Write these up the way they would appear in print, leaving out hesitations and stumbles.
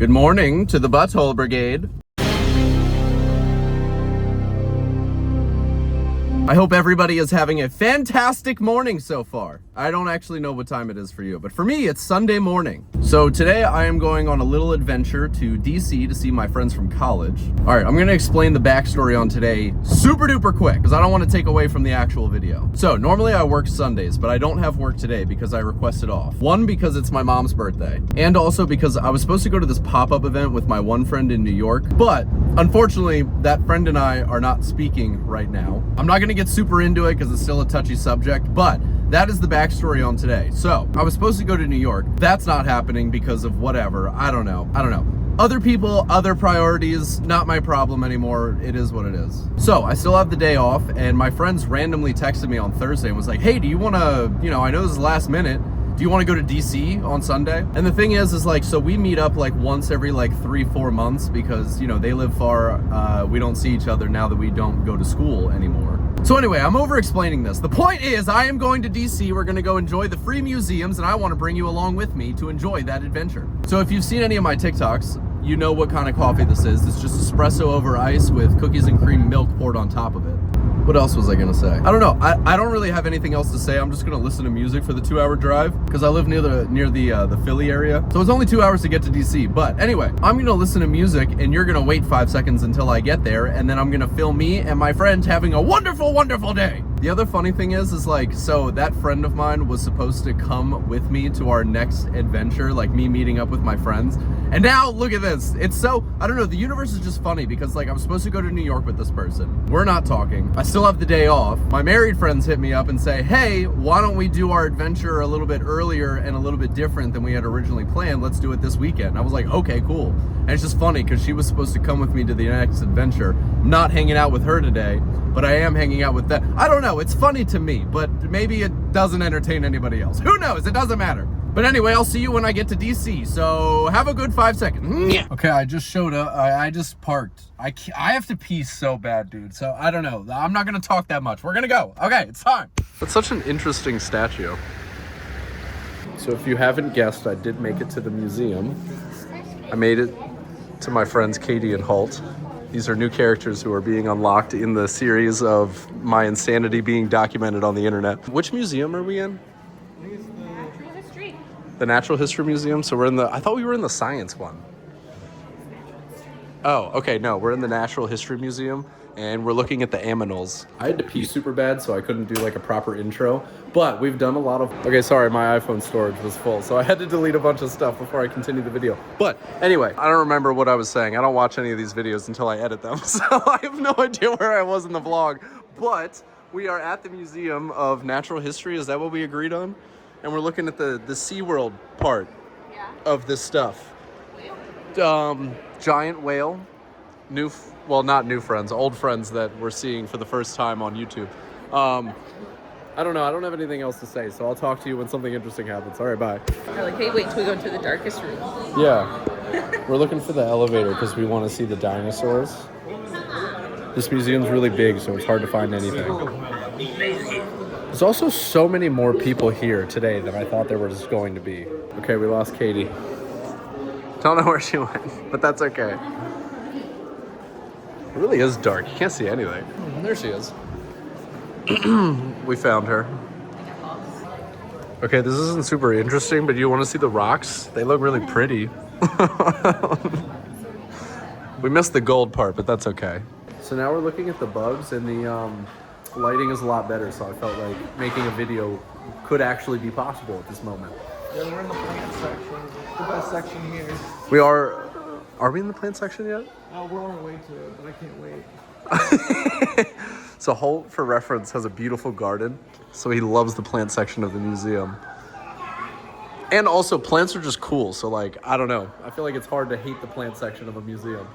Good morning to the Butthole Brigade. I hope everybody is having a fantastic morning so far. I don't actually know what time it is for you, but for me, it's Sunday morning. So today I am going on a little adventure to DC to see my friends from college. All right, I'm gonna explain the backstory on today super duper quick because I don't want to take away from the actual video. So normally I work Sundays, but I don't have work today because I requested off. One, because it's my mom's birthday, and also because I was supposed to go to this pop-up event with my one friend in New York, but unfortunately, that friend and I are not speaking right now. I'm not gonna get super into it because it's still a touchy subject, but that is the backstory on today. So I was supposed to go to New York. That's not happening because of whatever. I don't know. Other people, other priorities, not my problem anymore. It is what it is. So I still have the day off, and my friends randomly texted me on Thursday and was like, hey, do you want to, I know this is last minute, do you want to go to DC on Sunday? And the thing is like, so we meet up like once every like 3-4 months because, they live far. We don't see each other now that we don't go to school anymore. So anyway, I'm over explaining this. The point is I am going to DC. We're going to go enjoy the free museums, and I want to bring you along with me to enjoy that adventure. So if you've seen any of my TikToks, you know what kind of coffee this is. It's just espresso over ice with cookies and cream milk poured on top of it. What else was I gonna say? I don't know. I don't really have anything else to say. I'm just gonna listen to music for the 2-hour drive because I live near the Philly area. So it's only 2 hours to get to DC. But anyway, I'm gonna listen to music and you're gonna wait 5 seconds until I get there, and then I'm gonna film me and my friends having a wonderful, wonderful day. The other funny thing is like, so that friend of mine was supposed to come with me to our next adventure, like me meeting up with my friends. And now look at this. It's so, I don't know, the universe is just funny because like I'm supposed to go to New York with this person. We're not talking. I still have the day off. My married friends hit me up and say, hey, why don't we do our adventure a little bit earlier and a little bit different than we had originally planned? Let's do it this weekend. And I was like, okay, cool. And it's just funny because she was supposed to come with me to the next adventure. I'm not hanging out with her today, but I am hanging out with them. I don't know. It's funny to me, but maybe it doesn't entertain anybody else. Who knows? It doesn't matter. But anyway, I'll see you when I get to DC. So have a good 5 seconds. Okay, I just showed up. I just parked. I have to pee so bad, dude. So I don't know. I'm not going to talk that much. We're going to go. Okay, it's time. That's such an interesting statue. So if you haven't guessed, I did make it to the museum. I made it to my friends Katie and Holt. These are new characters who are being unlocked in the series of my insanity being documented on the internet. Which museum are we in? Natural History. The Natural History Museum? So I thought we were in the science one. Oh, okay, no, we're in the Natural History Museum, and we're looking at the aminals. I had to pee super bad, so I couldn't do like a proper intro, but we've done a lot of... Okay, sorry, my iPhone storage was full, so I had to delete a bunch of stuff before I continued the video. But anyway, I don't remember what I was saying. I don't watch any of these videos until I edit them, so I have no idea where I was in the vlog. But we are at the Museum of Natural History. Is that what we agreed on? And we're looking at the SeaWorld part of this stuff. Whale? Giant whale. Not new friends, old friends that we're seeing for the first time on YouTube. I don't know. I don't have anything else to say, so I'll talk to you when something interesting happens. All right, bye. You're like, hey, wait till we go into the darkest room. Yeah. We're looking for the elevator because we want to see the dinosaurs. This museum's really big, so it's hard to find anything. There's also so many more people here today than I thought there was going to be. Okay, we lost Katie. Don't know where she went, but that's okay. It really is dark. You can't see anything. There she is. We found her. Okay, this isn't super interesting, but you want to see the rocks? They look really pretty. We missed the gold part, but that's okay. So now we're looking at the bugs, and the lighting is a lot better, so I felt like making a video could actually be possible at this moment. Yeah, we're in the plant section. The best section here. We are we in the plant section yet? We're on our way to it, but I can't wait. So Holt, for reference, has a beautiful garden, so he loves the plant section of the museum. And also, plants are just cool, so like, I don't know. I feel like it's hard to hate the plant section of a museum.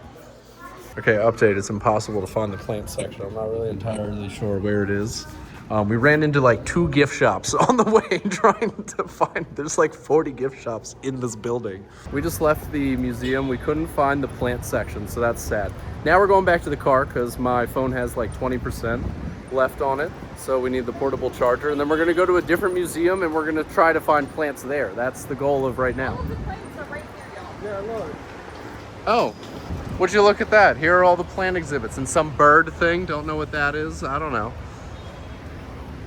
Okay, update. It's impossible to find the plant section. I'm not really entirely sure where it is. We ran into like 2 gift shops on the way trying to find, there's like 40 gift shops in this building. We just left the museum. We couldn't find the plant section, so that's sad. Now we're going back to the car because my phone has like 20% left on it. So we need the portable charger, and then we're gonna go to a different museum and we're gonna try to find plants there. That's the goal of right now. The plants are right here, y'all. Yeah, look. Oh, would you look at that? Here are all the plant exhibits and some bird thing. Don't know what that is. I don't know.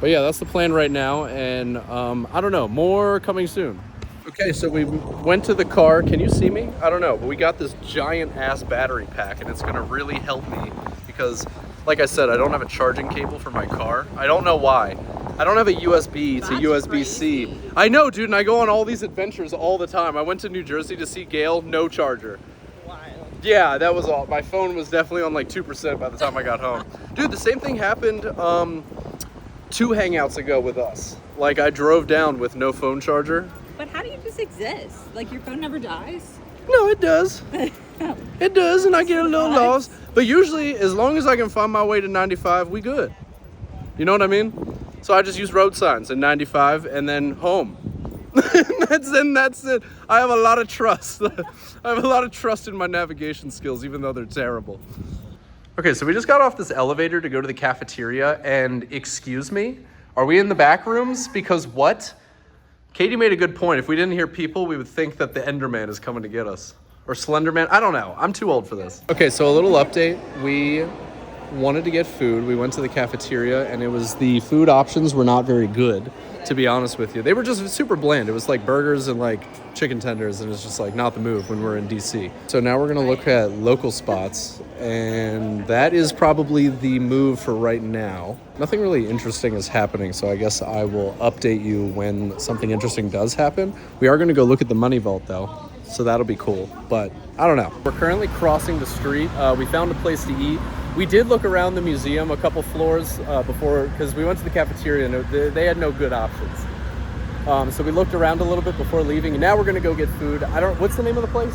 But yeah, that's the plan right now. And I don't know, more coming soon. Okay, so we went to the car. Can you see me? I don't know, but we got this giant ass battery pack and it's gonna really help me because like I said, I don't have a charging cable for my car. I don't know why. I don't have a USB to USB-C. Crazy. I know, dude, and I go on all these adventures all the time. I went to New Jersey to see Gail, no charger. Wild. Yeah, that was all. My phone was definitely on like 2% by the time I got home. Dude, the same thing happened 2 hangouts ago with us. Like I drove down with no phone charger. But how do you just exist? Like your phone never dies? No, it does. It does, and I get a little lost. But usually, as long as I can find my way to 95, we good. You know what I mean? So I just use road signs in 95 and then home. That's it. I have a lot of trust. I have a lot of trust in my navigation skills, even though they're terrible. Okay, so we just got off this elevator to go to the cafeteria, and excuse me, are we in the back rooms? Because what? Katie made a good point. If we didn't hear people, we would think that the Enderman is coming to get us. Or Slenderman. I don't know. I'm too old for this. Okay, so a little update. We wanted to get food. We went to the cafeteria, and the food options were not very good, to be honest with you. They were just super bland. It was like burgers and like chicken tenders, and it's just like not the move when we're in DC. So now we're gonna look at local spots, and that is probably the move for right now. Nothing really interesting is happening, so I guess I will update you when something interesting does happen. We are gonna go look at the money vault though, so that'll be cool, but I don't know. We're currently crossing the street. We found a place to eat. We did look around the museum a couple floors before, because we went to the cafeteria and they had no good options. So we looked around a little bit before leaving, and now we're gonna go get food. What's the name of the place?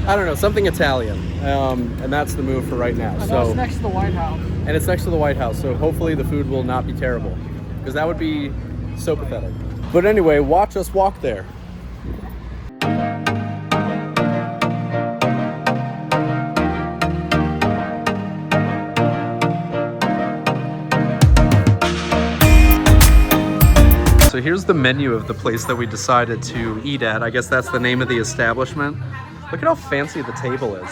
I don't know, something Italian. And that's the move for right now. So it's next to the White House. And it's next to the White House, so hopefully the food will not be terrible, because that would be so pathetic. But anyway, watch us walk there. So here's the menu of the place that we decided to eat at. I guess that's the name of the establishment. Look at how fancy the table is.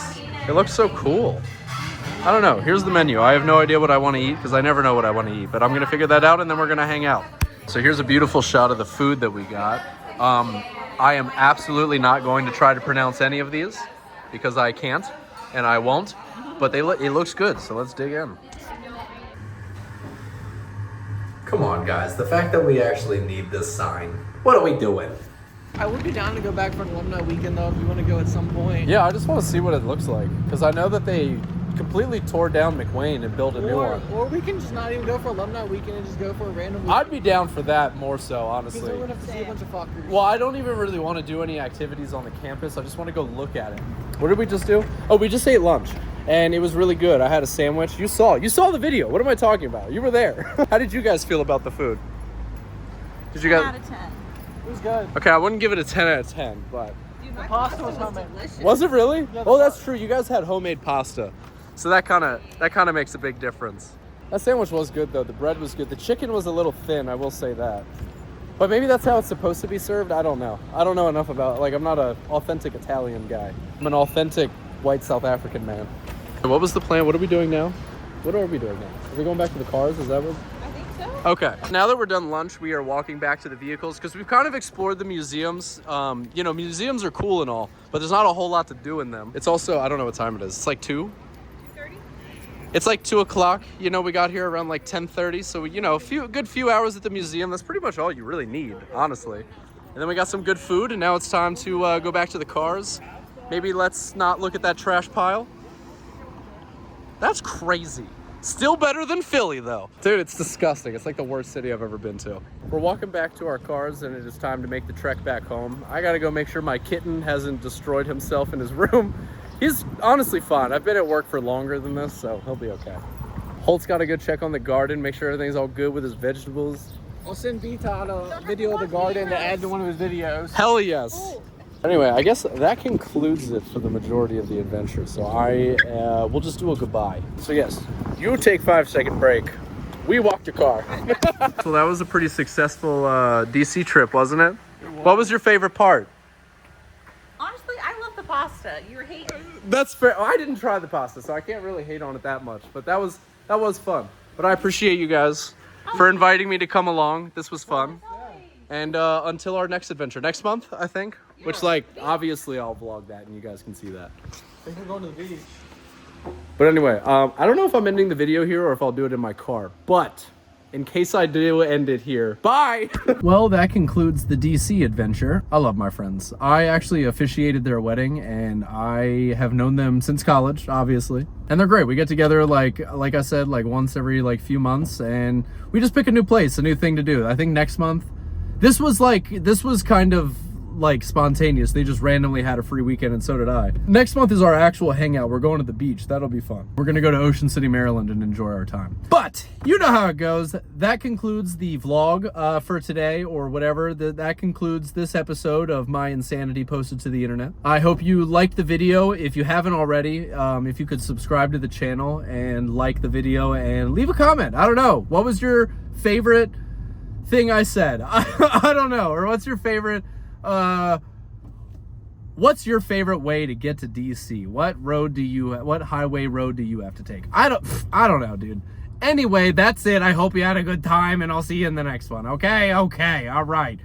It looks so cool. I don't know. Here's the menu. I have no idea what I want to eat because I never know what I want to eat, but I'm going to figure that out and then we're going to hang out. So here's a beautiful shot of the food that we got. I am absolutely not going to try to pronounce any of these because I can't and I won't, but it looks good. So let's dig in. Come on, guys. The fact that we actually need this sign. What are we doing? I would be down to go back for an alumni weekend though if you want to go at some point. Yeah, I just want to see what it looks like because I know that they completely tore down McWayne and built a new one. Or we can just not even go for alumni weekend and just go for a random weekend. I'd be down for that more so, honestly. Because we're going to have to see a bunch of fuckers. Well, I don't even really want to do any activities on the campus. I just want to go look at it. What did we just do? Oh, we just ate lunch. And it was really good. I had a sandwich. You saw the video. What am I talking about? You were there. How did you guys feel about the food? Did you guys? 10 out of 10. It was good. Okay, I wouldn't give it a 10 out of 10, but. Dude, my pasta was homemade. delicious. Was it really? Yeah, Oh, that's true. You guys had homemade pasta. So that kind of makes a big difference. That sandwich was good though. The bread was good. The chicken was a little thin, I will say that. But maybe that's how it's supposed to be served. I don't know. I don't know enough about it. Like, I'm not an authentic Italian guy. I'm an authentic white South African man. What was the plan? What are we doing now? What are we doing now? Are we going back to the cars? Is that what? I think so. Okay. Now that we're done lunch, we are walking back to the vehicles because we've kind of explored the museums. You know, museums are cool and all, but there's not a whole lot to do in them. It's also, I don't know what time it is. It's like 2? 2:30? It's like 2 o'clock. You know, we got here around like 10:30. So, you know, a good few hours at the museum. That's pretty much all you really need, honestly. And then we got some good food, and now it's time to go back to the cars. Maybe let's not look at that trash pile. That's crazy. Still better than Philly, though. Dude, it's disgusting. It's like the worst city I've ever been to. We're walking back to our cars, and it is time to make the trek back home. I gotta go make sure my kitten hasn't destroyed himself in his room. He's honestly fine. I've been at work for longer than this, so he'll be okay. Holt's gotta go check on the garden, make sure everything's all good with his vegetables. I'll send B-Todd a video of the garden to add to one of his videos. Hell yes. Anyway, I guess that concludes it for the majority of the adventure. So we'll just do a goodbye. So yes, you take 5-second break. We walked your car. So that was a pretty successful DC trip, wasn't it? What was your favorite part? want the pasta. You were hating. That's fair. I didn't try the pasta, so I can't really hate on it that much. But that was fun. But I appreciate you guys for inviting me to come along. This was fun. And until our next adventure, next month, I think. Which, like, obviously I'll vlog that and you guys can see that. I think we're going to the beach. But anyway, I don't know if I'm ending the video here or if I'll do it in my car. But in case I do end it here, bye! Well, that concludes the DC adventure. I love my friends. I actually officiated their wedding, and I have known them since college, obviously. And they're great. We get together, like I said, like once every few months, and we just pick a new place, a new thing to do. I think next month, this was kind of like spontaneous. They just randomly had a free weekend, and so did I. Next month is our actual hangout. We're going to the beach. That'll be fun. We're gonna go to Ocean City, Maryland and enjoy our time. But you know how it goes. That concludes the vlog for today, or whatever. That concludes this episode of my insanity posted to the internet. I hope you liked the video. If you haven't already, if you could subscribe to the channel and like the video and leave a comment. I don't know. What was your favorite thing I said? I don't know. Or what's your favorite what's your favorite way to get to DC? What highway road do you have to take? I don't know, dude. Anyway, that's it. I hope you had a good time, and I'll see you in the next one. Okay, all right.